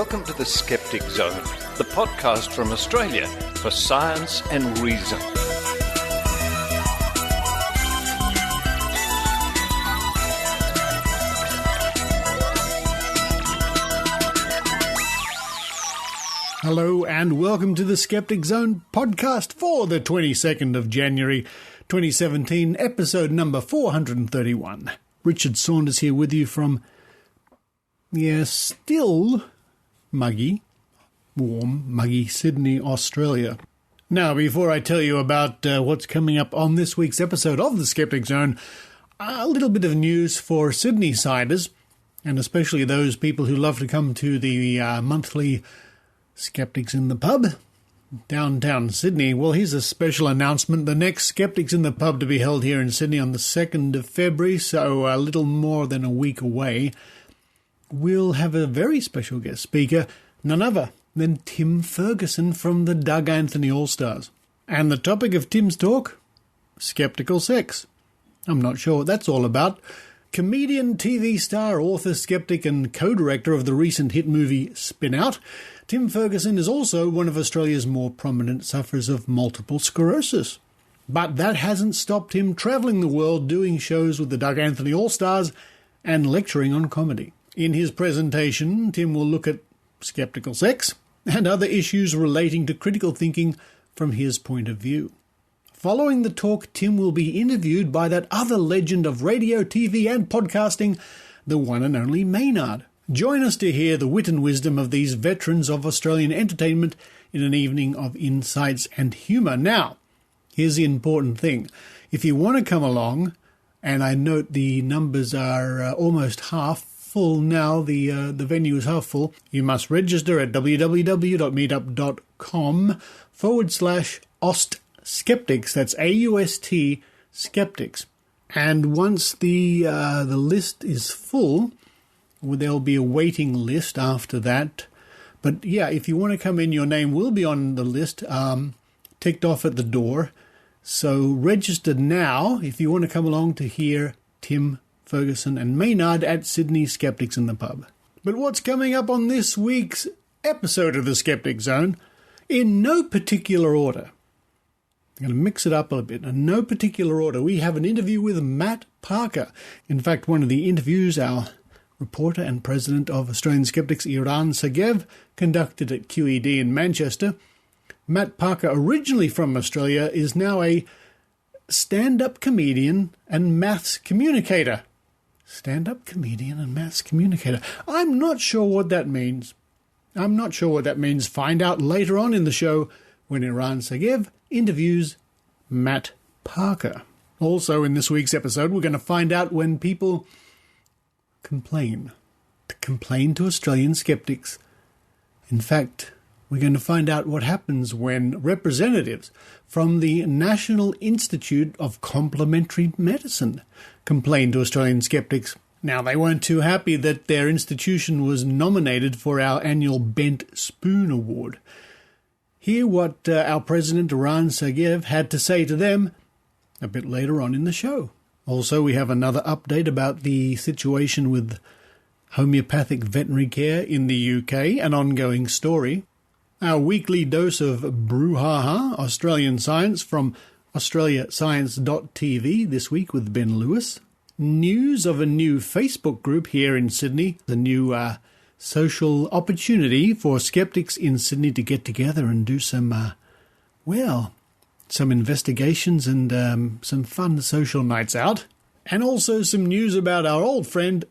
Welcome to the Skeptic Zone, the podcast from Australia for science and reason. Hello and welcome to the Skeptic Zone podcast for the 22nd of January 2017, episode number 431. Richard Saunders here with you from, still warm, muggy Sydney, Australia. Now, before I tell you about what's coming up on this week's episode of the Skeptic Zone, a little bit of news for Sydney-siders, and especially those people who love to come to the monthly Skeptics in the Pub, downtown Sydney. Well, here's a special announcement. The next Skeptics in the Pub to be held here in Sydney on the 2nd of February, so a little more than a week away, we'll have a very special guest speaker, none other than Tim Ferguson from the Doug Anthony All-Stars. And the topic of Tim's talk? Skeptical sex. I'm not sure what that's all about. Comedian, TV star, author, skeptic and co-director of the recent hit movie Spin Out, Tim Ferguson is also one of Australia's more prominent sufferers of multiple sclerosis. But that hasn't stopped him travelling the world doing shows with the Doug Anthony All-Stars and lecturing on comedy. In his presentation, Tim will look at skeptical sex and other issues relating to critical thinking from his point of view. Following the talk, Tim will be interviewed by that other legend of radio, TV and podcasting, the one and only Maynard. Join us to hear the wit and wisdom of these veterans of Australian entertainment in an evening of insights and humour. Now, here's the important thing. If you want to come along, and I note the numbers are almost half full now, the venue is half full, you must register at www.meetup.com/AustSkeptics. That's AUST Skeptics. And once the list is full, there'll be a waiting list after that. But yeah, if you want to come in, your name will be on the list, ticked off at the door. So register now if you want to come along to hear Tim Ferguson and Maynard at Sydney Skeptics in the Pub. But what's coming up on this week's episode of the Skeptic Zone? In no particular order. I'm going to mix it up a bit. In no particular order, we have an interview with Matt Parker. In fact, one of the interviews, our reporter and president of Australian Skeptics, Eran, Segev, conducted at QED in Manchester. Matt Parker, originally from Australia, is now a stand-up comedian and maths communicator. Stand-up comedian and maths communicator. I'm not sure what that means. Find out later on in the show when Eran Segev interviews Matt Parker. Also in this week's episode, we're going to find out when people complain to Australian skeptics. In fact, we're going to find out what happens when representatives from the National Institute of Complementary Medicine complain to Australian skeptics. Now, they weren't too happy that their institution was nominated for our annual Bent Spoon Award. Hear what our president, Eran Segev, had to say to them a bit later on in the show. Also, we have another update about the situation with homeopathic veterinary care in the UK, an ongoing story. Our weekly dose of Brew Ha Ha, Australian Science from australiascience.tv this week with Ben Lewis. News of a new Facebook group here in Sydney, the new social opportunity for skeptics in Sydney to get together and do some investigations and some fun social nights out. And also some news about our old friend,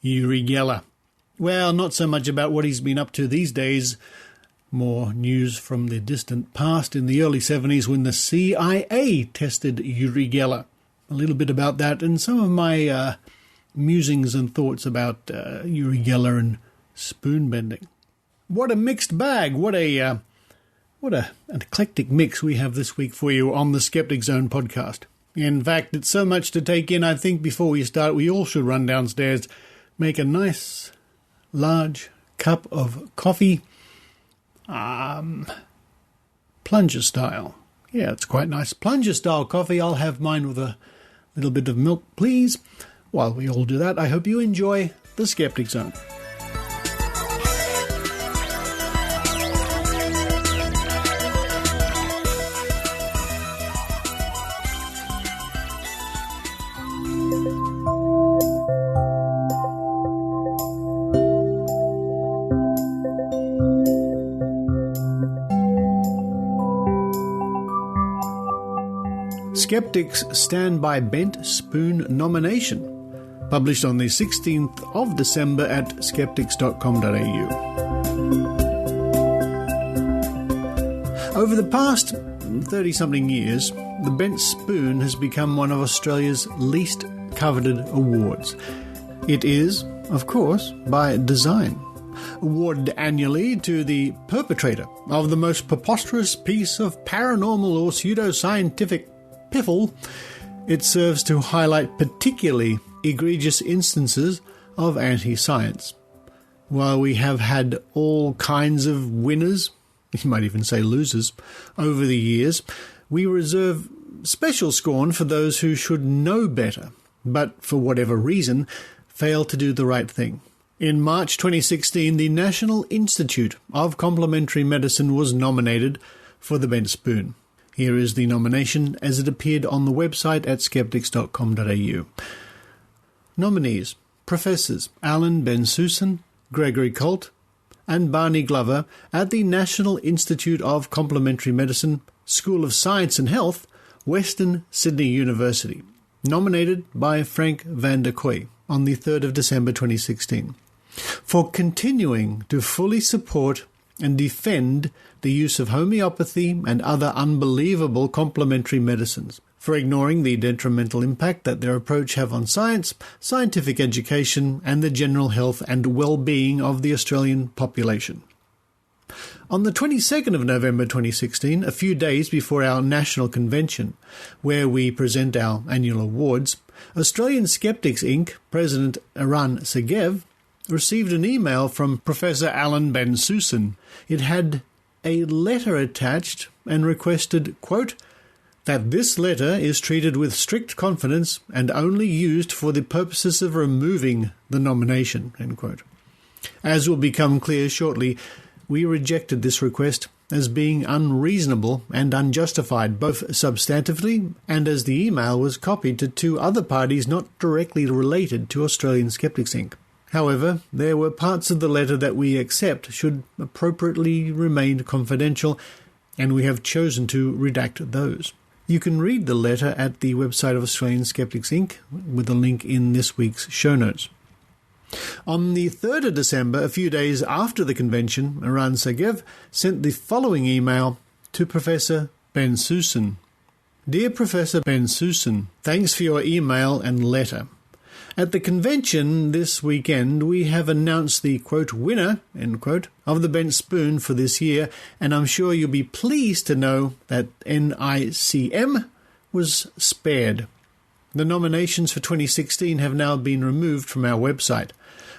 Uri Geller. Well, not so much about what he's been up to these days. More news from the distant past in the early 70s when the CIA tested Uri Geller. A little bit about that and some of my musings and thoughts about Uri Geller and spoon bending. What a mixed bag. What an eclectic mix we have this week for you on the Skeptic Zone podcast. In fact, it's so much to take in, I think before we start, we all should run downstairs, make a nice, large cup of coffee, plunger style. Yeah, it's quite nice. Plunger style coffee. I'll have mine with a little bit of milk, please. While we all do that, I hope you enjoy the Skeptic Zone. Skeptics stand by bent spoon nomination, published on the 16th of December at skeptics.com.au. Over the past 30-something years, the bent spoon has become one of Australia's least coveted awards. It is, of course, by design. Awarded annually to the perpetrator of the most preposterous piece of paranormal or pseudoscientific piffle, it serves to highlight particularly egregious instances of anti-science. While we have had all kinds of winners, you might even say losers, over the years, we reserve special scorn for those who should know better, but for whatever reason, fail to do the right thing. In March 2016, the National Institute of Complementary Medicine was nominated for the bent spoon. Here is the nomination as it appeared on the website at skeptics.com.au. Nominees: Professors Alan Bensusan, Gregory Colt, and Barney Glover at the National Institute of Complementary Medicine, School of Science and Health, Western Sydney University. Nominated by Frank van der Kooi on the 3rd of December 2016. For continuing to fully support and defend the use of homeopathy and other unbelievable complementary medicines, for ignoring the detrimental impact that their approach have on science, scientific education, and the general health and well-being of the Australian population. On the 22nd of November 2016, a few days before our national convention, where we present our annual awards, Australian Skeptics Inc. President Eran Segev received an email from Professor Alan Bensusan. It had a letter attached and requested, quote, that this letter is treated with strict confidence and only used for the purposes of removing the nomination, end quote. As will become clear shortly, we rejected this request as being unreasonable and unjustified, both substantively and as the email was copied to two other parties not directly related to Australian Skeptics Inc. However, there were parts of the letter that we accept should appropriately remain confidential, and we have chosen to redact those. You can read the letter at the website of Australian Skeptics Inc. with a link in this week's show notes. On the 3rd of December, a few days after the convention, Eran Segev sent the following email to Professor Bensusan. Dear Professor Bensusan, thanks for your email and letter. At the convention this weekend, we have announced the, quote, winner, end quote, of the bent spoon for this year, and I'm sure you'll be pleased to know that NICM was spared. The nominations for 2016 have now been removed from our website.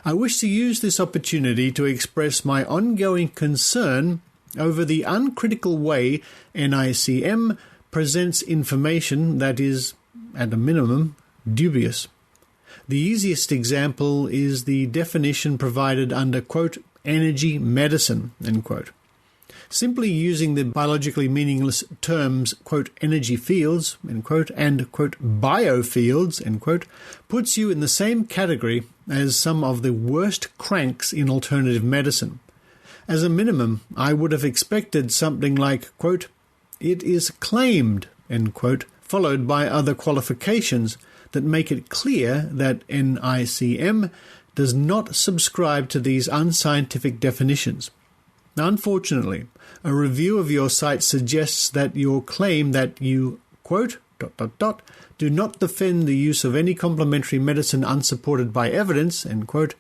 I wish to use this opportunity to express my ongoing concern over the uncritical way NICM presents information that is, at a minimum, dubious. The easiest example is the definition provided under, quote, energy medicine, end quote. Simply using the biologically meaningless terms, quote, energy fields, end quote, and, quote, biofields, end quote, puts you in the same category as some of the worst cranks in alternative medicine. As a minimum, I would have expected something like, quote, it is claimed, end quote, followed by other qualifications that make it clear that NICM does not subscribe to these unscientific definitions. Unfortunately, a review of your site suggests that your claim that you, quote, ... do not defend the use of any complementary medicine unsupported by evidence, end quote,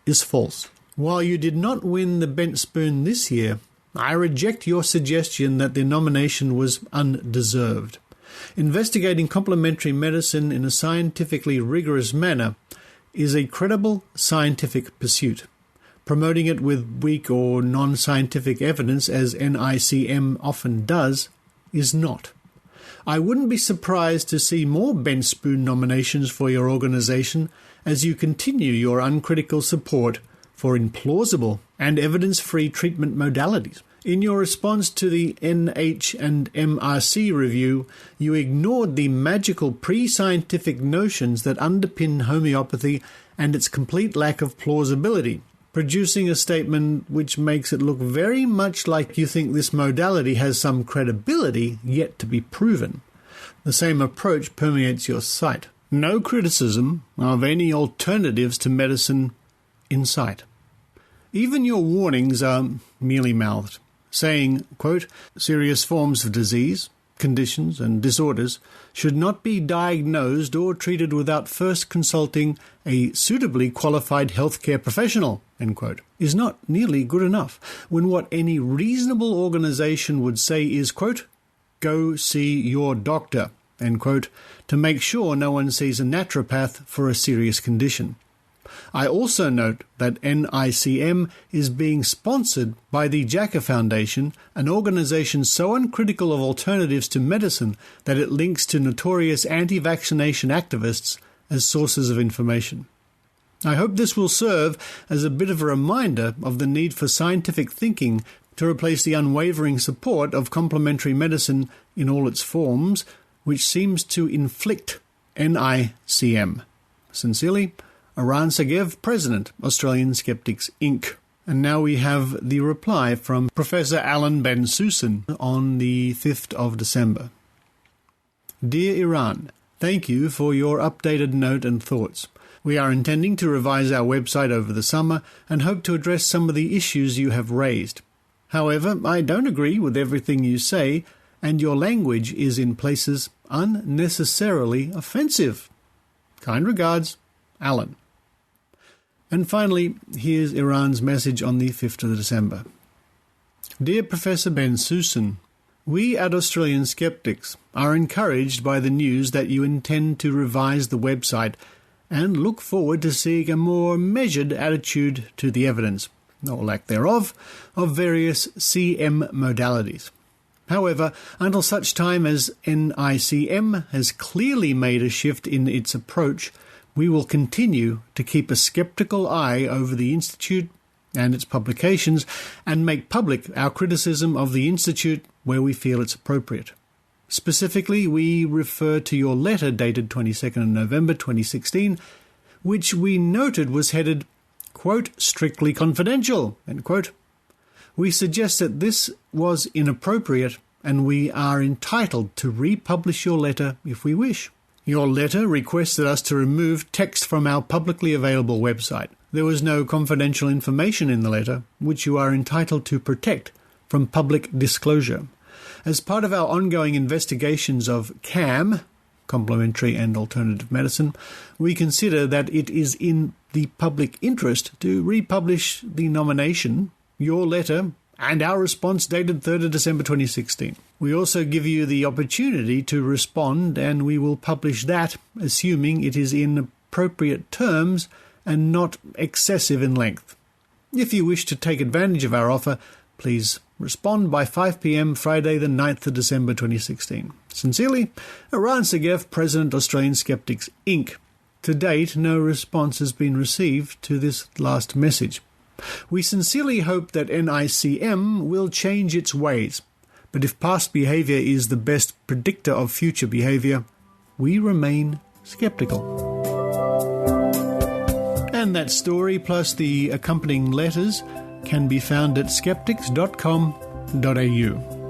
is false. While you did not win the bent spoon this year, I reject your suggestion that the nomination was undeserved. Investigating complementary medicine in a scientifically rigorous manner is a credible scientific pursuit. Promoting it with weak or non-scientific evidence, as NICM often does, is not. I wouldn't be surprised to see more bent spoon nominations for your organisation as you continue your uncritical support for implausible and evidence-free treatment modalities. In your response to the NH and MRC review, you ignored the magical pre-scientific notions that underpin homeopathy and its complete lack of plausibility, producing a statement which makes it look very much like you think this modality has some credibility yet to be proven. The same approach permeates your site. No criticism of any alternatives to medicine in sight. Even your warnings are mealy-mouthed, saying, quote, serious forms of disease, conditions and disorders should not be diagnosed or treated without first consulting a suitably qualified healthcare professional, end quote, is not nearly good enough when what any reasonable organization would say is, quote, go see your doctor, end quote, to make sure no one sees a naturopath for a serious condition. I also note that NICM is being sponsored by the Jacker Foundation, an organization so uncritical of alternatives to medicine that it links to notorious anti-vaccination activists as sources of information. I hope this will serve as a bit of a reminder of the need for scientific thinking to replace the unwavering support of complementary medicine in all its forms, which seems to inflict NICM. Sincerely, Eran Segev, President, Australian Skeptics, Inc. And now we have the reply from Professor Alan Ben-Susan on the 5th of December. Dear Eran, thank you for your updated note and thoughts. We are intending to revise our website over the summer and hope to address some of the issues you have raised. However, I don't agree with everything you say, and your language is in places unnecessarily offensive. Kind regards, Alan. And finally, here's Eran's message on the 5th of December. Dear Professor Ben-Susan, we at Australian Skeptics are encouraged by the news that you intend to revise the website and look forward to seeing a more measured attitude to the evidence, or lack thereof, of various CM modalities. However, until such time as NICM has clearly made a shift in its approach, we will continue to keep a skeptical eye over the Institute and its publications and make public our criticism of the Institute where we feel it's appropriate. Specifically, we refer to your letter dated 22nd of November 2016, which we noted was headed, quote, strictly confidential, end quote. We suggest that this was inappropriate and we are entitled to republish your letter if we wish. Your letter requested us to remove text from our publicly available website. There was no confidential information in the letter, which you are entitled to protect from public disclosure. As part of our ongoing investigations of CAM, Complementary and Alternative Medicine, we consider that it is in the public interest to republish the nomination, your letter, and our response dated 3rd of December 2016. We also give you the opportunity to respond, and we will publish that, assuming it is in appropriate terms and not excessive in length. If you wish to take advantage of our offer, please respond by 5 p.m. Friday the 9th of December 2016. Sincerely, Eran Segev, President, Australian Skeptics, Inc. To date, no response has been received to this last message. We sincerely hope that NICM will change its ways, but if past behaviour is the best predictor of future behaviour, we remain sceptical. And that story, plus the accompanying letters, can be found at skeptics.com.au.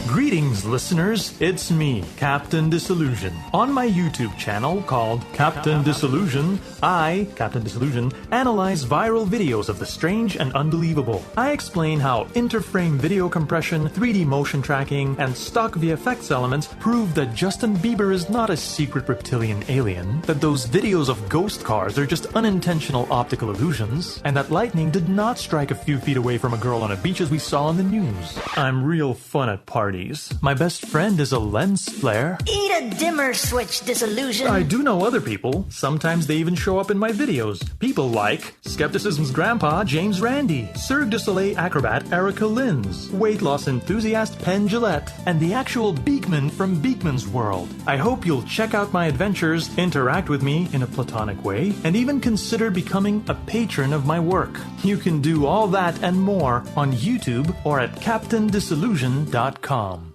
Greetings, listeners. It's me, Captain Disillusion. On my YouTube channel called Captain Disillusion, I, Captain Disillusion, analyze viral videos of the strange and unbelievable. I explain how interframe video compression, 3D motion tracking, and stock VFX elements prove that Justin Bieber is not a secret reptilian alien, that those videos of ghost cars are just unintentional optical illusions, and that lightning did not strike a few feet away from a girl on a beach as we saw in the news. I'm real fun at parties. My best friend is a lens flare. Eat a dimmer switch, Disillusion. I do know other people. Sometimes they even show up in my videos. People like Skepticism's grandpa, James Randi, Cirque du Soleil acrobat Erica Lins, weight loss enthusiast Penn Jillette, and the actual Beekman from Beekman's World. I hope you'll check out my adventures, interact with me in a platonic way, and even consider becoming a patron of my work. You can do all that and more on YouTube or at CaptainDisillusion.com.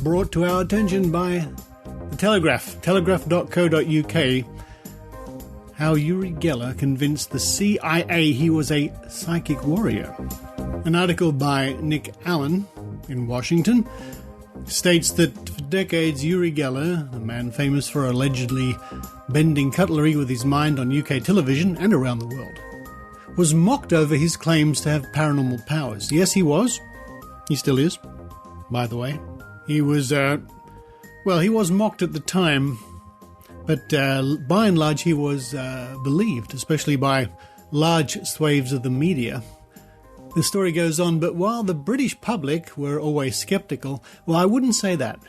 Brought to our attention by the Telegraph, telegraph.co.uk, how Uri Geller convinced the CIA he was a psychic warrior. An article by Nick Allen in Washington states that for decades Uri Geller, the man famous for allegedly bending cutlery with his mind on UK television and around the world, was mocked over his claims to have paranormal powers. Yes, he was. He still is, by the way. He was, he was mocked at the time, but by and large he was believed, especially by large swathes of the media. The story goes on, but while the British public were always sceptical, well, I wouldn't say that.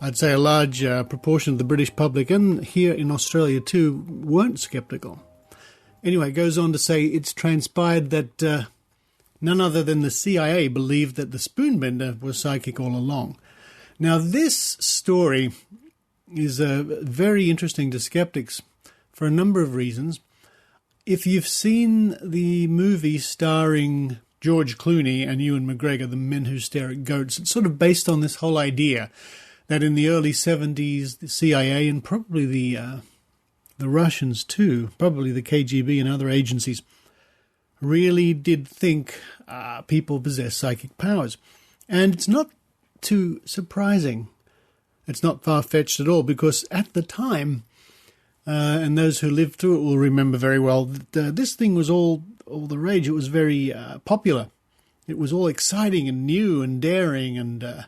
I'd say a large proportion of the British public, and here in Australia too, weren't sceptical. Anyway, it goes on to say it's transpired that none other than the CIA believed that the spoonbender was psychic all along. Now, this story is very interesting to skeptics for a number of reasons. If you've seen the movie starring George Clooney and Ewan McGregor, The Men Who Stare at Goats, it's sort of based on this whole idea that in the early 70s, the CIA and probably the Russians too, probably the KGB and other agencies, really did think people possess psychic powers. And it's not too surprising. It's not far-fetched at all, because at the time, and those who lived through it will remember very well, that this thing was all the rage. It was very popular. It was all exciting and new and daring, and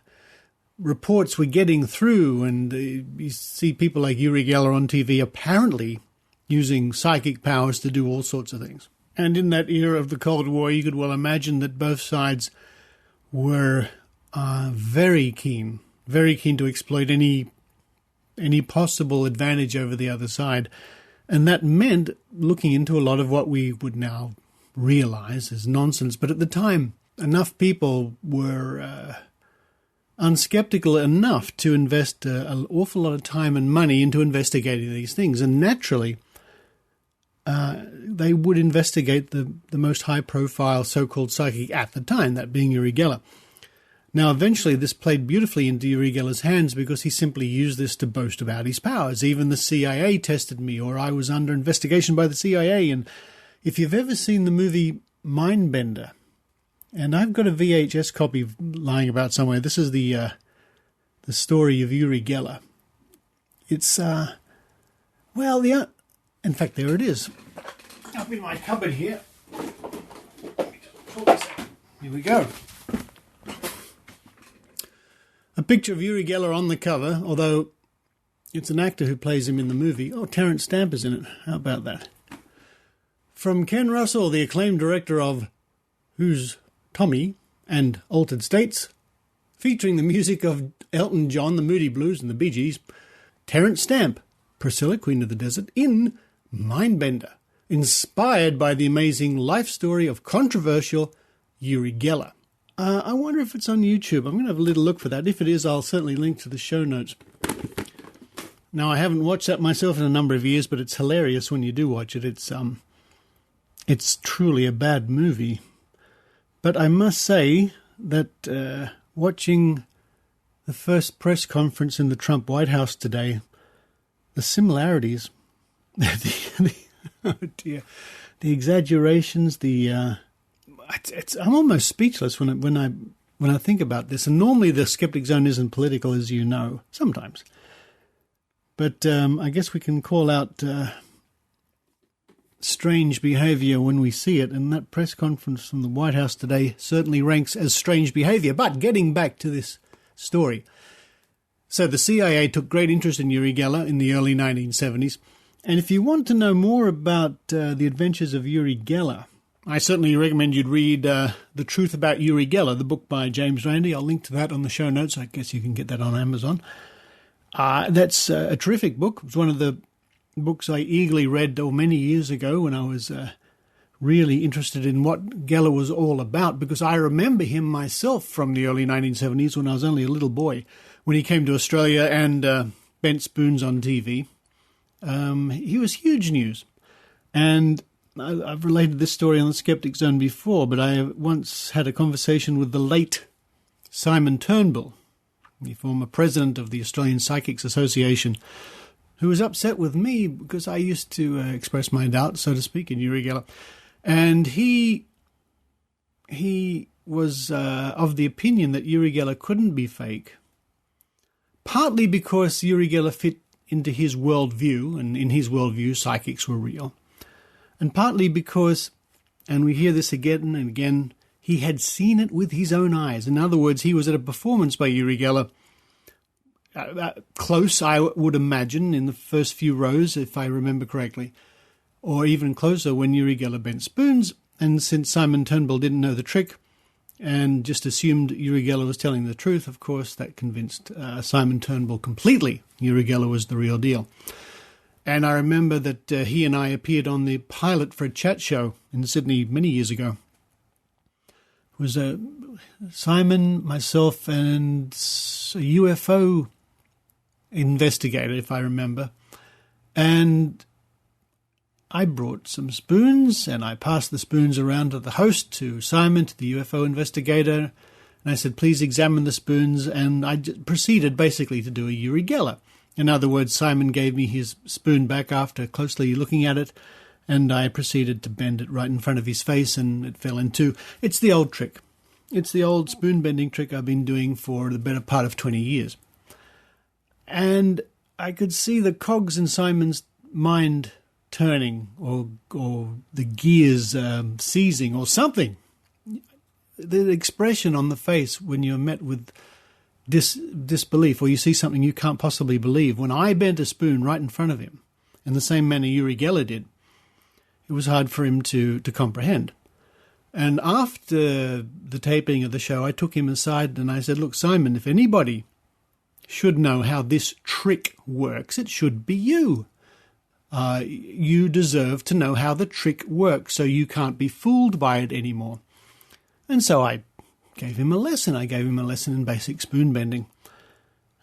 reports were getting through, and you see people like Uri Geller on TV apparently using psychic powers to do all sorts of things. And in that era of the Cold War, you could well imagine that both sides were very keen to exploit any possible advantage over the other side. And that meant looking into a lot of what we would now realize as nonsense. But at the time, enough people were unskeptical enough to invest an awful lot of time and money into investigating these things. And naturally, they would investigate the most high-profile so-called psychic at the time, that being Uri Geller. Now, eventually, this played beautifully into Uri Geller's hands because he simply used this to boast about his powers. Even the CIA tested me, or I was under investigation by the CIA. And if you've ever seen the movie Mindbender, and I've got a VHS copy lying about somewhere, this is the story of Uri Geller. It's, in fact, there it is. Up in my cupboard here. Here we go. A picture of Uri Geller on the cover, although it's an actor who plays him in the movie. Oh, Terence Stamp is in it. How about that? From Ken Russell, the acclaimed director of Who's Tommy and Altered States, featuring the music of Elton John, the Moody Blues and the Bee Gees, Terence Stamp, Priscilla, Queen of the Desert, in Mindbender, inspired by the amazing life story of controversial Uri Geller. I wonder if it's on YouTube. I'm going to have a little look for that. If it is, I'll certainly link to the show notes. Now, I haven't watched that myself in a number of years, but it's hilarious when you do watch it. It's truly a bad movie. But I must say that watching the first press conference in the Trump White House today, the similarities, oh dear, the exaggerations, I'm almost speechless when I think about this. And normally the Skeptic Zone isn't political, as you know, sometimes. But I guess we can call out strange behaviour when we see it. And that press conference from the White House today certainly ranks as strange behaviour. But getting back to this story. So the CIA took great interest in Uri Geller in the early 1970s. And if you want to know more about the adventures of Uri Geller, I certainly recommend you'd read The Truth About Uri Geller, the book by James Randi. I'll link to that on the show notes. I guess you can get that on Amazon. That's a terrific book. It was one of the books I eagerly read many years ago when I was really interested in what Geller was all about, because I remember him myself from the early 1970s when I was only a little boy, when he came to Australia and bent spoons on TV. He was huge news. And I've related this story on the Skeptic Zone before, but I once had a conversation with the late Simon Turnbull, the former president of the Australian Psychics Association, who was upset with me because I used to express my doubts, so to speak, in Uri Geller. And he was of the opinion that Uri Geller couldn't be fake, partly because Uri Geller fit into his worldview, and in his worldview, psychics were real, and partly because, and we hear this again and again, he had seen it with his own eyes. In other words, he was at a performance by Uri Geller, close, I would imagine, in the first few rows, if I remember correctly, or even closer when Uri Geller bent spoons. And since Simon Turnbull didn't know the trick and just assumed Uri Geller was telling the truth, of course, that convinced Simon Turnbull completely Uri Geller was the real deal. And I remember that he and I appeared on the pilot for a chat show in Sydney many years ago. It was Simon, myself, and a UFO investigator, if I remember. And I brought some spoons, and I passed the spoons around to the host, to Simon, to the UFO investigator, and I said, please examine the spoons, and I proceeded basically to do a Uri Geller. In other words, Simon gave me his spoon back after closely looking at it, and I proceeded to bend it right in front of his face, and it fell in two. It's the old trick. It's the old spoon-bending trick I've been doing for the better part of 20 years. And I could see the cogs in Simon's mind turning, or the gears seizing, or something. The expression on the face when you're met with disbelief, or you see something you can't possibly believe. When I bent a spoon right in front of him, in the same manner Uri Geller did, it was hard for him to comprehend. And after the taping of the show, I took him aside and I said, look, Simon, if anybody should know how this trick works, it should be you. You deserve to know how the trick works, so you can't be fooled by it anymore. And so I gave him a lesson. I gave him a lesson in basic spoon bending.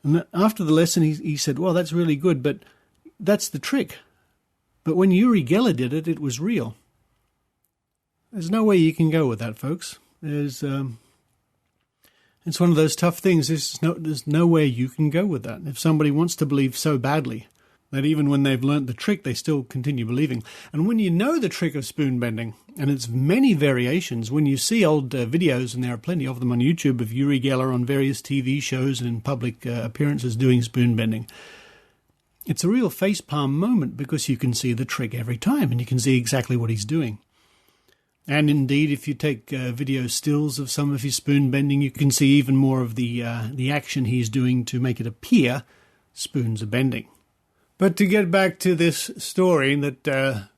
And after the lesson, he said, well, that's really good, but that's the trick. But when Uri Geller did it, it was real. There's no way you can go with that, folks. It's one of those tough things. There's no way you can go with that. If somebody wants to believe so badly that even when they've learnt the trick, they still continue believing. And when you know the trick of spoon bending, and its many variations, when you see old videos, and there are plenty of them on YouTube, of Uri Geller on various TV shows and in public appearances doing spoon bending, it's a real facepalm moment because you can see the trick every time and you can see exactly what he's doing. And indeed, if you take video stills of some of his spoon bending, you can see even more of the action he's doing to make it appear spoons are bending. But to get back to this story, that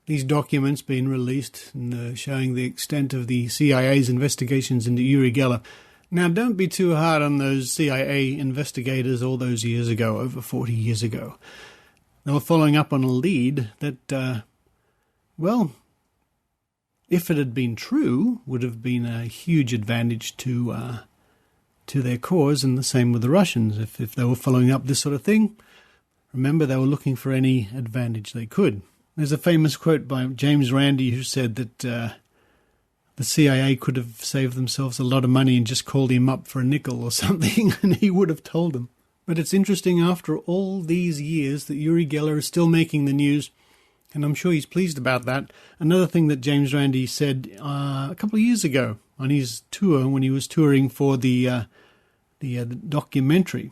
these documents being released and showing the extent of the CIA's investigations into Uri Geller. Now, don't be too hard on those CIA investigators all those years ago, over 40 years ago. They were following up on a lead that, if it had been true, would have been a huge advantage to their cause, and the same with the Russians. If they were following up this sort of thing, remember, they were looking for any advantage they could. There's a famous quote by James Randi who said that the CIA could have saved themselves a lot of money and just called him up for a nickel or something, and he would have told them. But it's interesting, after all these years, that Uri Geller is still making the news, and I'm sure he's pleased about that. Another thing that James Randi said a couple of years ago on his tour, when he was touring for the documentary,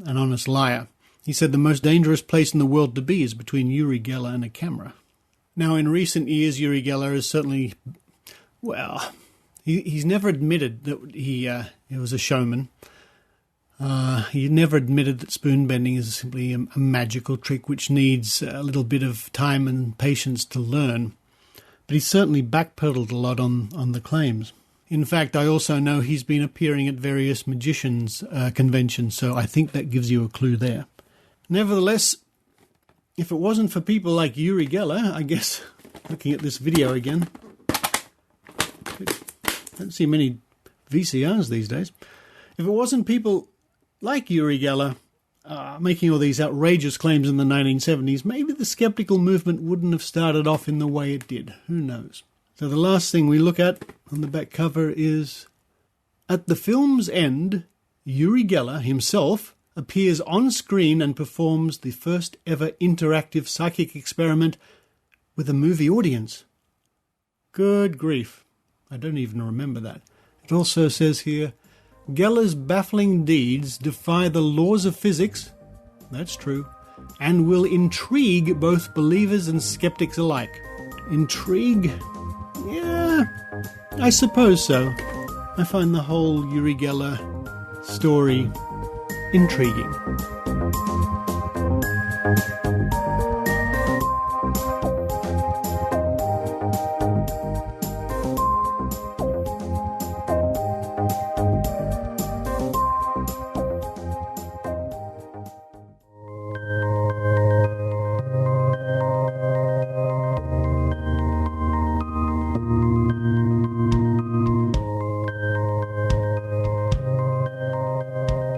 An Honest Liar, he said the most dangerous place in the world to be is between Uri Geller and a camera. Now, in recent years, Uri Geller has certainly, he's never admitted that he was a showman. He never admitted that spoon bending is simply a magical trick which needs a little bit of time and patience to learn. But he's certainly backpedaled a lot on the claims. In fact, I also know he's been appearing at various magicians' conventions, so I think that gives you a clue there. Nevertheless, if it wasn't for people like Uri Geller, I guess, looking at this video again, I don't see many VCRs these days. If it wasn't people like Uri Geller, making all these outrageous claims in the 1970s, maybe the skeptical movement wouldn't have started off in the way it did. Who knows? So the last thing we look at on the back cover is, at the film's end, Uri Geller himself appears on screen and performs the first ever interactive psychic experiment with a movie audience. Good grief. I don't even remember that. It also says here, Geller's baffling deeds defy the laws of physics, that's true, and will intrigue both believers and skeptics alike. Intrigue? Yeah, I suppose so. I find the whole Uri Geller story intriguing.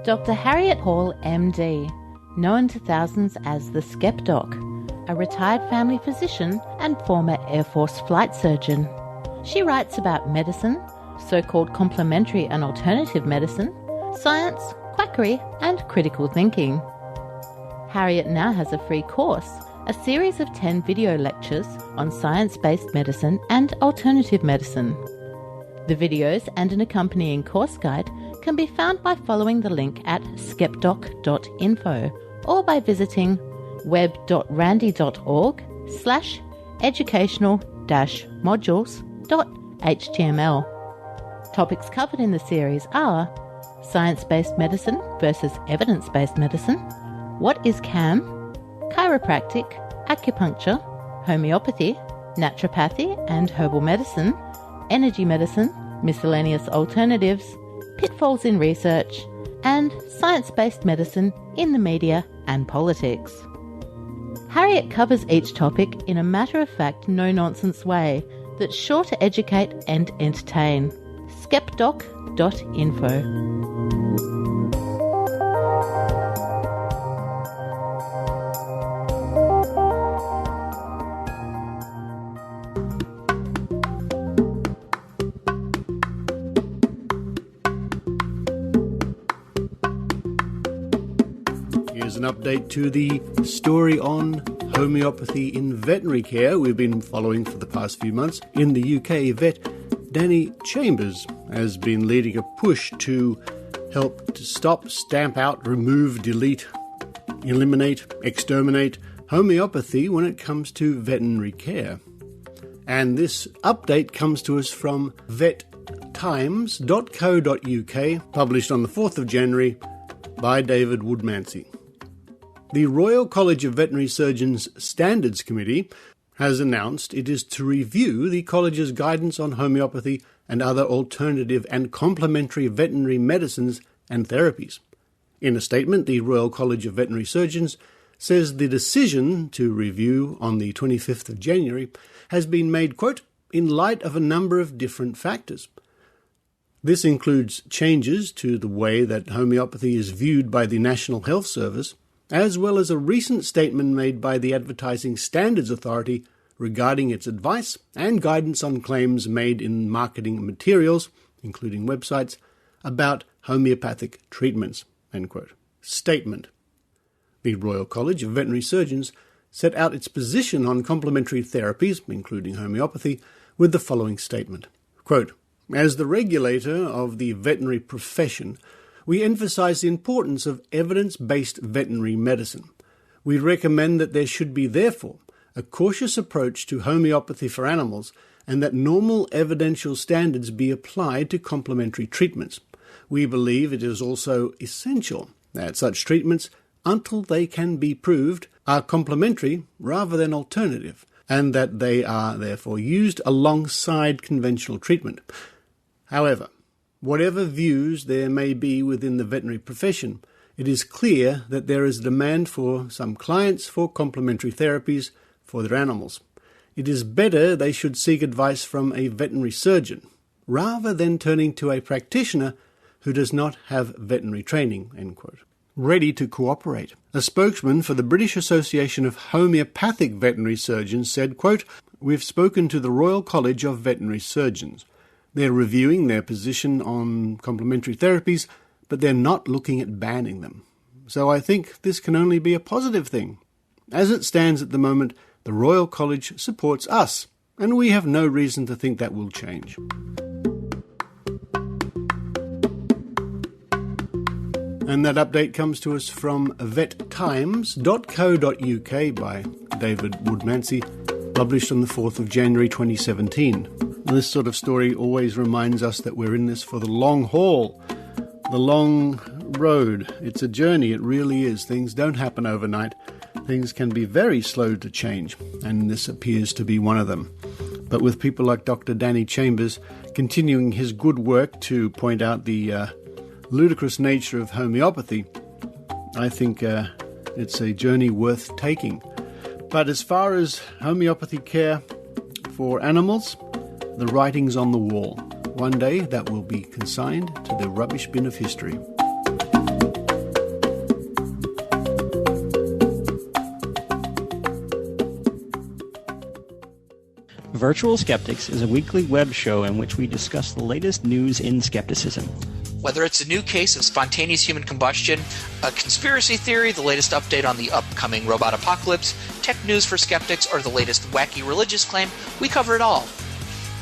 Dr. Harriet Hall, MD, known to thousands as the Skepdoc, a retired family physician and former Air Force flight surgeon. She writes about medicine, so-called complementary and alternative medicine, science, quackery, and critical thinking. Harriet now has a free course, a series of 10 video lectures on science-based medicine and alternative medicine. The videos and an accompanying course guide can be found by following the link at skepdoc.info or by visiting web.randy.org/educational-modules.html. Topics covered in the series are science-based medicine versus evidence-based medicine, what is CAM, chiropractic, acupuncture, homeopathy, naturopathy and herbal medicine, energy medicine, miscellaneous alternatives, pitfalls in research, and science-based medicine in the media and politics. Harriet covers each topic in a matter-of-fact, no-nonsense way that's sure to educate and entertain. Skepdoc.info. Here's an update to the story on homeopathy in veterinary care we've been following for the past few months. In the UK, vet Danny Chambers has been leading a push to help to stop, stamp out, remove, delete, eliminate, exterminate homeopathy when it comes to veterinary care. And this update comes to us from vettimes.co.uk, published on the 4th of January by David Woodmansey. The Royal College of Veterinary Surgeons Standards Committee has announced it is to review the college's guidance on homeopathy and other alternative and complementary veterinary medicines and therapies. In a statement, the Royal College of Veterinary Surgeons says the decision to review on the 25th of January has been made, quote, in light of a number of different factors. This includes changes to the way that homeopathy is viewed by the National Health Service, as well as a recent statement made by the Advertising Standards Authority regarding its advice and guidance on claims made in marketing materials, including websites, about homeopathic treatments, end quote. Statement. The Royal College of Veterinary Surgeons set out its position on complementary therapies, including homeopathy, with the following statement. Quote, as the regulator of the veterinary profession, we emphasise the importance of evidence-based veterinary medicine. We recommend that there should be, therefore, a cautious approach to homeopathy for animals and that normal evidential standards be applied to complementary treatments. We believe it is also essential that such treatments, until they can be proved, are complementary rather than alternative, and that they are therefore used alongside conventional treatment. However, whatever views there may be within the veterinary profession, it is clear that there is demand for some clients for complementary therapies for their animals. It is better they should seek advice from a veterinary surgeon, rather than turning to a practitioner who does not have veterinary training, end quote. ready to cooperate. A spokesman for the British Association of Homeopathic Veterinary Surgeons said, quote, "We've spoken to the Royal College of Veterinary Surgeons. They're reviewing their position on complementary therapies, but they're not looking at banning them. So I think this can only be a positive thing. As it stands at the moment, the Royal College supports us, and we have no reason to think that will change." And that update comes to us from vettimes.co.uk by David Woodmansey, published on the 4th of January 2017. This sort of story always reminds us that we're in this for the long haul, the long road. It's a journey, it really is. Things don't happen overnight. Things can be very slow to change, and this appears to be one of them. But with people like Dr. Danny Chambers continuing his good work to point out the ludicrous nature of homeopathy, I think it's a journey worth taking. But as far as homeopathy care for animals, the writing's on the wall. One day that will be consigned to the rubbish bin of history. Virtual Skeptics is a weekly web show in which we discuss the latest news in skepticism. Whether it's a new case of spontaneous human combustion, a conspiracy theory, the latest update on the upcoming robot apocalypse, tech news for skeptics, or the latest wacky religious claim, we cover it all.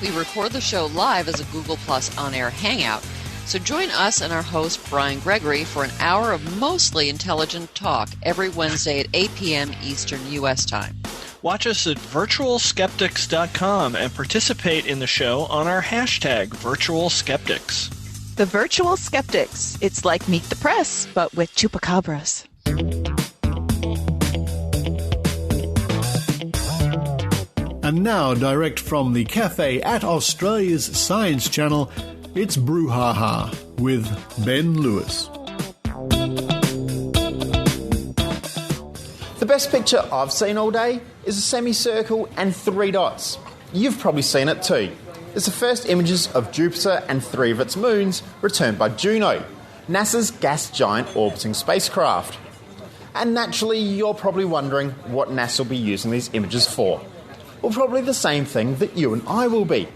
We record the show live as a Google Plus on-air hangout, so join us and our host Brian Gregory for an hour of mostly intelligent talk every Wednesday at 8 p.m. Eastern U.S. time. Watch us at virtualskeptics.com and participate in the show on our hashtag #VirtualSkeptics. The Virtual Skeptics. It's like Meet the Press, but with chupacabras. And now, direct from the cafe at Australia's Science Channel, it's Brew Ha Ha with Ben Lewis. The best picture I've seen all day is a semicircle and 3 dots. You've probably seen it too. It's the first images of Jupiter and 3 of its moons returned by Juno, NASA's gas giant orbiting spacecraft. And naturally, you're probably wondering what NASA will be using these images for. Well, probably the same thing that you and I will be.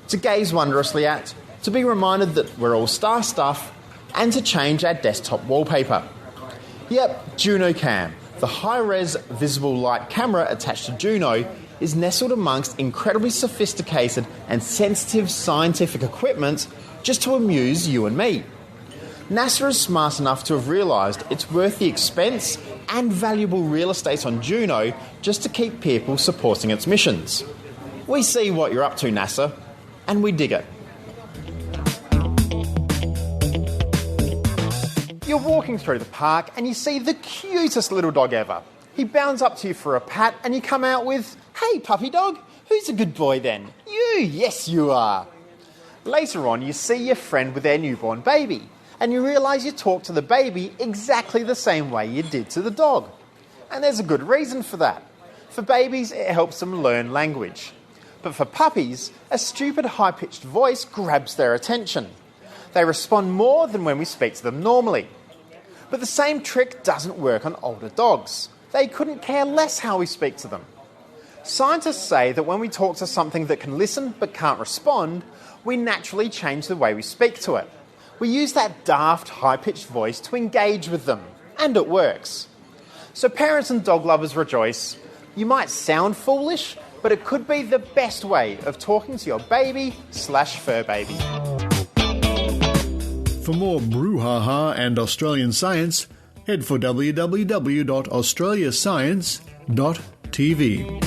To gaze wondrously at, to be reminded that we're all star stuff, and to change our desktop wallpaper. Yep, Juno Cam, the high-res visible light camera attached to Juno, is nestled amongst incredibly sophisticated and sensitive scientific equipment just to amuse you and me. NASA is smart enough to have realised it's worth the expense and valuable real estate on Juno just to keep people supporting its missions. We see what you're up to, NASA, and we dig it. You're walking through the park and you see the cutest little dog ever. He bounds up to you for a pat and you come out with, "Hey puppy dog, who's a good boy then?" "You, yes you are." Later on you see your friend with their newborn baby and you realise you talk to the baby exactly the same way you did to the dog. And there's a good reason for that. For babies it helps them learn language. But for puppies, a stupid high-pitched voice grabs their attention. They respond more than when we speak to them normally. But the same trick doesn't work on older dogs. They couldn't care less how we speak to them. Scientists say that when we talk to something that can listen but can't respond, we naturally change the way we speak to it. We use that daft, high-pitched voice to engage with them, and it works. So parents and dog lovers rejoice. You might sound foolish, but it could be the best way of talking to your baby/fur baby. For more Brew Ha Ha and Australian science, head for www.australiascience.tv.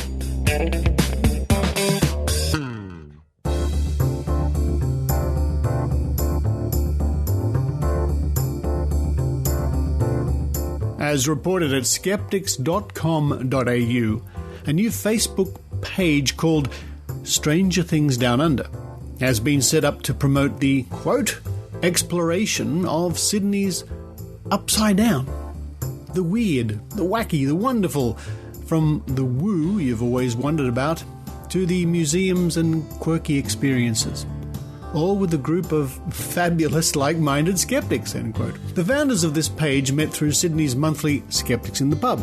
As reported at skeptics.com.au, a new Facebook page called Stranger Things Down Under has been set up to promote the, quote, exploration of Sydney's upside down. The weird, the wacky, the wonderful, from the woo you've always wondered about to the museums and quirky experiences. all with a group of fabulous like-minded skeptics, end quote. The founders of this page met through Sydney's monthly Skeptics in the Pub.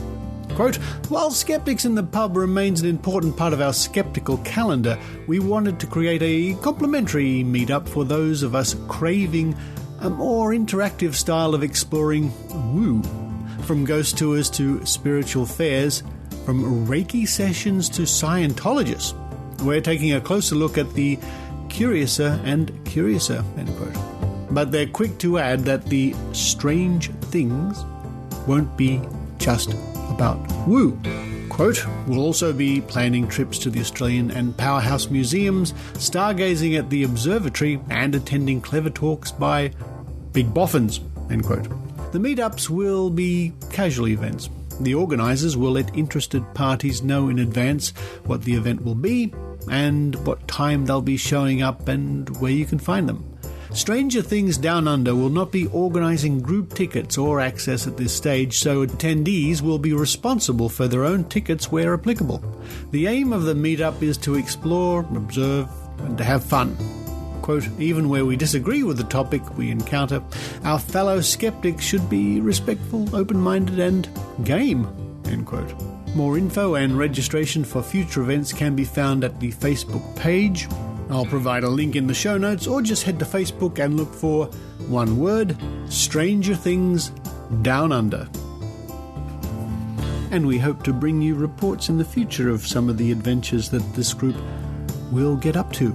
Quote, while Skeptics in the Pub remains an important part of our skeptical calendar, we wanted to create a complimentary meetup for those of us craving a more interactive style of exploring woo. From ghost tours to spiritual fairs, from Reiki sessions to Scientologists, we're taking a closer look at the curiouser and curiouser, end quote. But they're quick to add that the strange things won't be just about woo. Quote, we'll also be planning trips to the Australian and Powerhouse museums, stargazing at the observatory, and attending clever talks by big boffins, end quote. The meetups will be casual events. The organisers will let interested parties know in advance what the event will be and what time they'll be showing up and where you can find them. Stranger Things Down Under will not be organising group tickets or access at this stage, so attendees will be responsible for their own tickets where applicable. The aim of the meetup is to explore, observe, and to have fun. Quote, even where we disagree with the topic we encounter, our fellow skeptics should be respectful, open-minded, and game, end quote. More info and registration for future events can be found at the Facebook page. I'll provide a link in the show notes, or just head to Facebook and look for, one word, Stranger Things Down Under. And we hope to bring you reports in the future of some of the adventures that this group will get up to.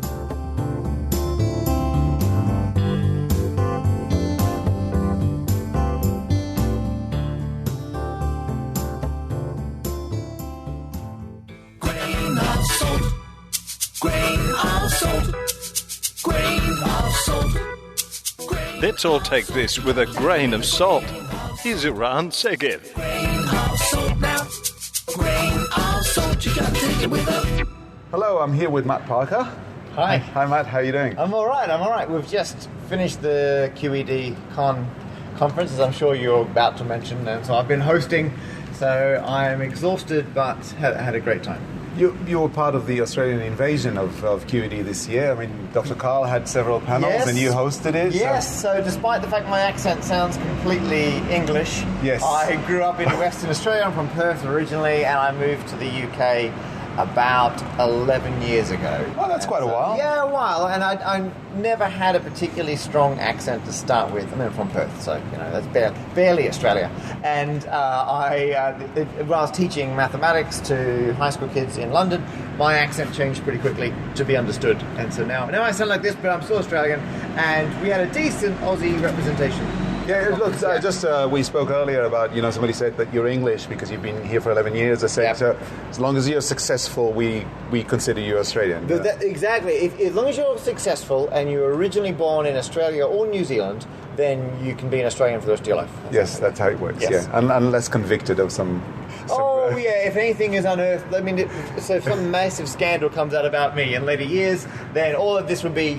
Let's all take this with a grain of salt. Here's Eran Segev. Hello, I'm here with Matt Parker. Hi. Hi, Matt. How are you doing? I'm all right. We've just finished the QED conference, as I'm sure you're about to mention, and so I've been hosting, so I'm exhausted, but had a great time. You were part of the Australian invasion of QED this year. I mean, Dr. Carl had several panels, and you hosted it. Yes, so despite the fact my accent sounds completely English, yes. I grew up in Western Australia. I'm from Perth originally, and I moved to the UK about 11 years ago. Oh, that's quite a while. Yeah, a while, and I never had a particularly strong accent to start with. I mean, I'm from Perth, so, you know, that's barely Australia. And when I was teaching mathematics to high school kids in London, my accent changed pretty quickly to be understood. And so now I sound like this, but I'm still Australian, and we had a decent Aussie representation. Yeah, look, we spoke earlier about, somebody said that you're English because you've been here for 11 years. I said, so as long as you're successful, we consider you Australian. Exactly. As long as you're successful and you were originally born in Australia or New Zealand, then you can be an Australian for the rest of your life. Yes, that's how it works, yes. Yeah. Unless convicted of some... if anything is unearthed, I mean, so if some massive scandal comes out about me in later years, then all of this would be,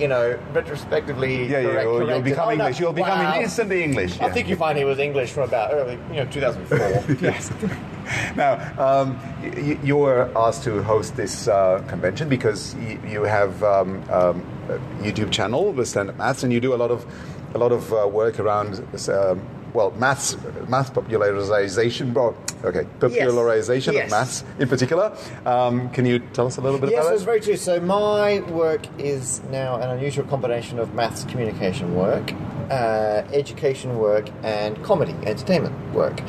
retrospectively corrected. You'll become English. You'll become instantly English. Yeah. I think you find he was English from about early, 2004. Yes. Now, you were asked to host this convention because you have a YouTube channel with Stand Up Maths, and you do a lot of work around maths popularization. Popularization of maths in particular. Can you tell us a little bit about it? Yes, it's very true. So my work is now an unusual combination of maths communication work, education work, and comedy entertainment work.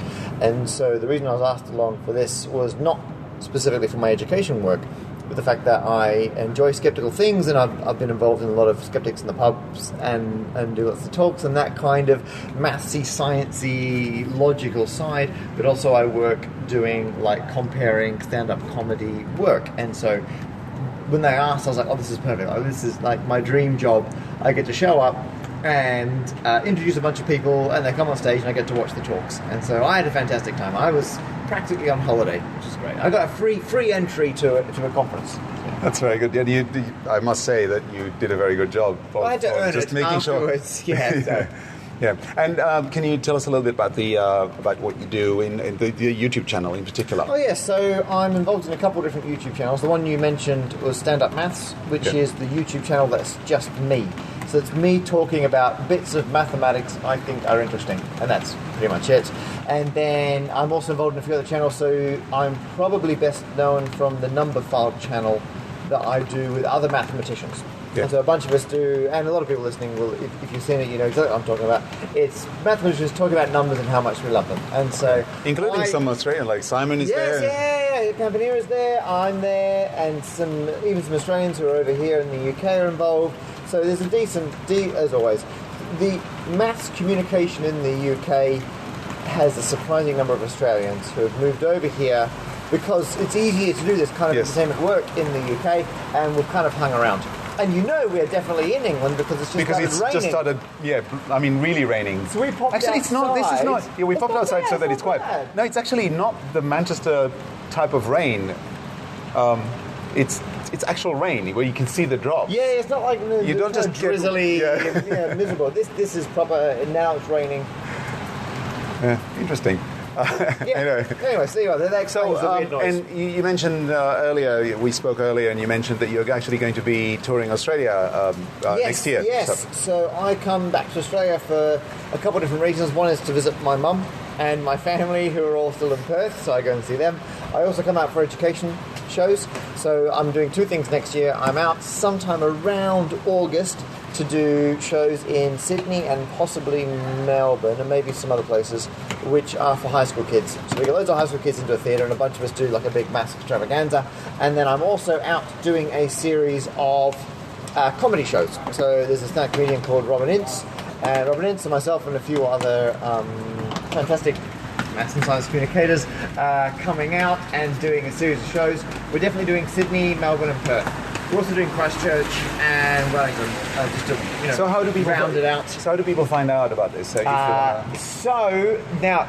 And so the reason I was asked along for this was not specifically for my education work, with the fact that I enjoy skeptical things, and I've been involved in a lot of Skeptics in the Pubs and do lots of talks and that kind of mathsy, sciencey, logical side, but also I work doing comparing stand-up comedy work. And so when they asked, I was like, oh, this is perfect. This is like my dream job. I get to show up and introduce a bunch of people, and they come on stage and I get to watch the talks. And so I had a fantastic time. I was practically on holiday, which is great. I got a free entry to a conference. Yeah. That's very good. Yeah, I must say that you did a very good job. I had to earn just it making afterwards. Sure. Yeah. So. Yeah. And can you tell us a little bit about about what you do in the YouTube channel in particular? Oh, yes. So I'm involved in a couple of different YouTube channels. The one you mentioned was Stand Up Maths, which is the YouTube channel that's just me. So it's me talking about bits of mathematics I think are interesting, and that's pretty much it. And then I'm also involved in a few other channels, so I'm probably best known from the number file channel that I do with other mathematicians. Yeah. And so a bunch of us do, and a lot of people listening will, if you've seen it, you know exactly what I'm talking about. It's mathematicians talking about numbers and how much we love them. And so, including some Australian, like Simon is there. Yes, yeah. Complementary is there, I'm there, and even some Australians who are over here in the UK are involved. So there's a decent, as always, the maths communication in the UK has a surprising number of Australians who have moved over here because it's easier to do this kind of entertainment work in the UK, and we've kind of hung around. And you know we're definitely in England because it's just raining. Just started, really raining. So we popped outside. It's not, this is not, we popped outside so that it's quiet. No, it's actually not the Manchester type of rain. It's actual rain where you can see the drop. Yeah, it's not like you don't just drizzly, miserable. This is proper, and now it's raining. Yeah, interesting. Anyway, see you. That explains the weird noise. And you mentioned earlier, we spoke earlier, and you mentioned that you're actually going to be touring Australia next year. Yes, so I come back to Australia for a couple of different reasons. One is to visit my mum and my family, who are all still in Perth, so I go and see them. I also come out for education shows, so I'm doing two things next year. I'm out sometime around August to do shows in Sydney and possibly Melbourne and maybe some other places, which are for high school kids. So we get loads of high school kids into a theatre, and a bunch of us do like a big mass extravaganza. And then I'm also out doing a series of comedy shows. So there's a stand-up comedian called Robin Ince, and Robin Ince and myself and a few other fantastic maths and science communicators coming out and doing a series of shows. We're definitely doing Sydney, Melbourne and Perth. We're also doing Christchurch and Wellington, just to so how do people round it out. So how do people find out about this? So now,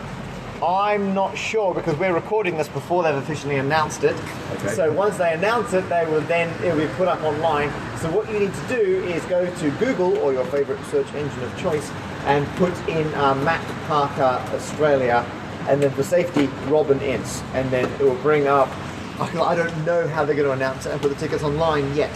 I'm not sure because we're recording this before they've officially announced it. Okay. So once they announce it, it'll be put up online. So what you need to do is go to Google or your favourite search engine of choice and put in Matt Parker Australia, and then for safety, Robin Ince, and then it will bring up. I don't know how they're going to announce it and put the tickets online yet.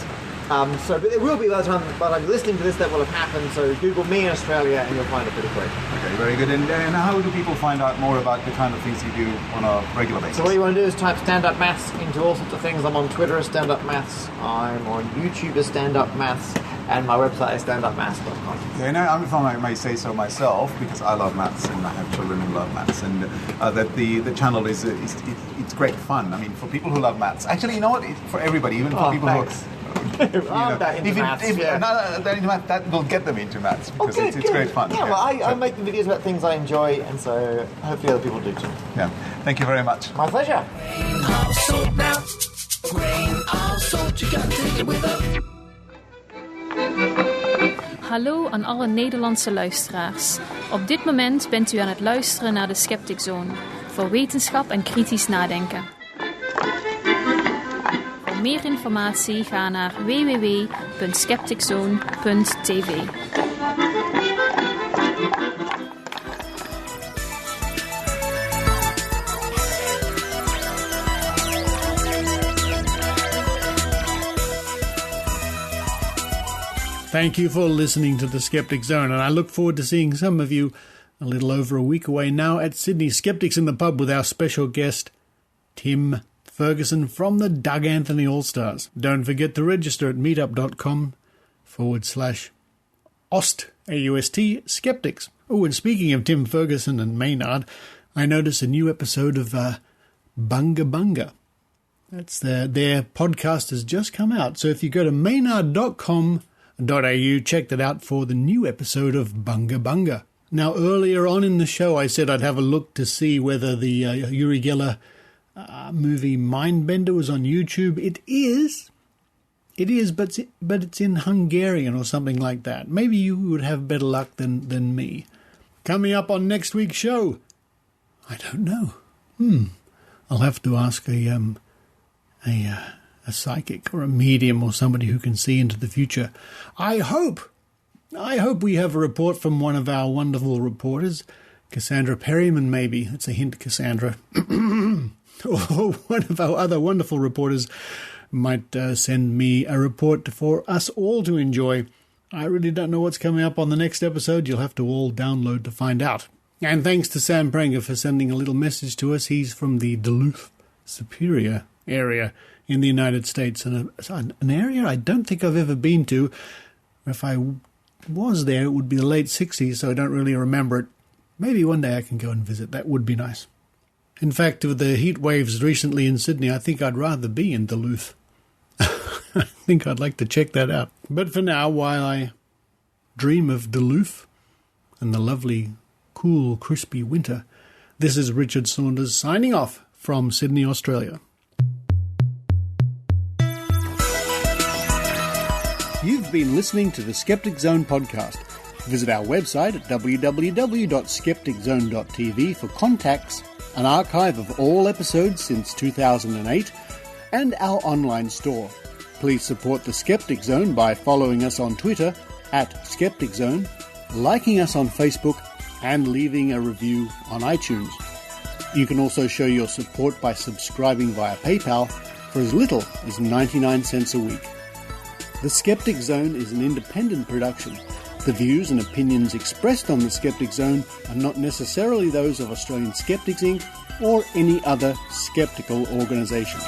But it will be by the time I'm listening to this, that will have happened. So Google me in Australia and you'll find it pretty quick. Okay, very good. And how do people find out more about the kind of things you do on a regular basis? So what you want to do is type stand-up maths into all sorts of things. I'm on Twitter as stand-up maths. I'm on YouTube as stand-up maths. And my website is standupmaths.com. Yeah, no, if I may say so myself, because I love maths and I have children who love maths, and that the channel is it's great fun. I mean, for people who love maths. Actually, you know what? For everybody, even for people thanks. who I'm that into maths. That will get them into maths because it's great fun. Yeah, well, I make the videos about things I enjoy, and so hopefully other people do too. Yeah, thank you very much. My pleasure. Grain of salt now. Grain of salt, you gotta take it with a... Hallo aan alle Nederlandse luisteraars. Op dit moment bent u aan het luisteren naar de Skeptic Zone, voor wetenschap en kritisch nadenken. Voor meer informatie ga naar www.skepticzone.tv. Thank you for listening to the Skeptic Zone, and I look forward to seeing some of you a little over a week away now at Sydney Skeptics in the Pub with our special guest, Tim Ferguson from the Doug Anthony All-Stars. Don't forget to register at meetup.com/Aust, A-U-S-T, Skeptics. Oh, and speaking of Tim Ferguson and Maynard, I noticed a new episode of Bunga Bunga. That's their podcast has just come out, so if you go to maynard.com.au, check that out for the new episode of Bunga Bunga. Now, earlier on in the show, I said I'd have a look to see whether the Uri Geller movie Mindbender was on YouTube. It is, but it's in Hungarian or something like that. Maybe you would have better luck than me. Coming up on next week's show, I don't know. I'll have to ask a psychic or a medium or somebody who can see into the future. I hope we have a report from one of our wonderful reporters, Cassandra Perryman, maybe. That's a hint, Cassandra. Or one of our other wonderful reporters might send me a report for us all to enjoy I really don't know what's coming up on the next episode. You'll have to all download to find out. And thanks to Sam Pranger for sending a little message to us. He's from the Duluth, Superior area in the United States, and an area I don't think I've ever been to. If I was there, it would be the late 60s, so I don't really remember it. Maybe one day I can go and visit. That would be nice. In fact, with the heat waves recently in Sydney, I think I'd rather be in Duluth. I think I'd like to check that out. But for now, while I dream of Duluth and the lovely, cool, crispy winter, this is Richard Saunders signing off from Sydney, Australia. You've been listening to the Skeptic Zone podcast. Visit our website at www.skepticzone.tv for contacts, an archive of all episodes since 2008, and our online store. Please support the Skeptic Zone by following us on Twitter @SkepticZone, liking us on Facebook, and leaving a review on iTunes. You can also show your support by subscribing via PayPal for as little as 99 cents a week. The Skeptic Zone is an independent production. The views and opinions expressed on the Skeptic Zone are not necessarily those of Australian Skeptics Inc. or any other skeptical organisation.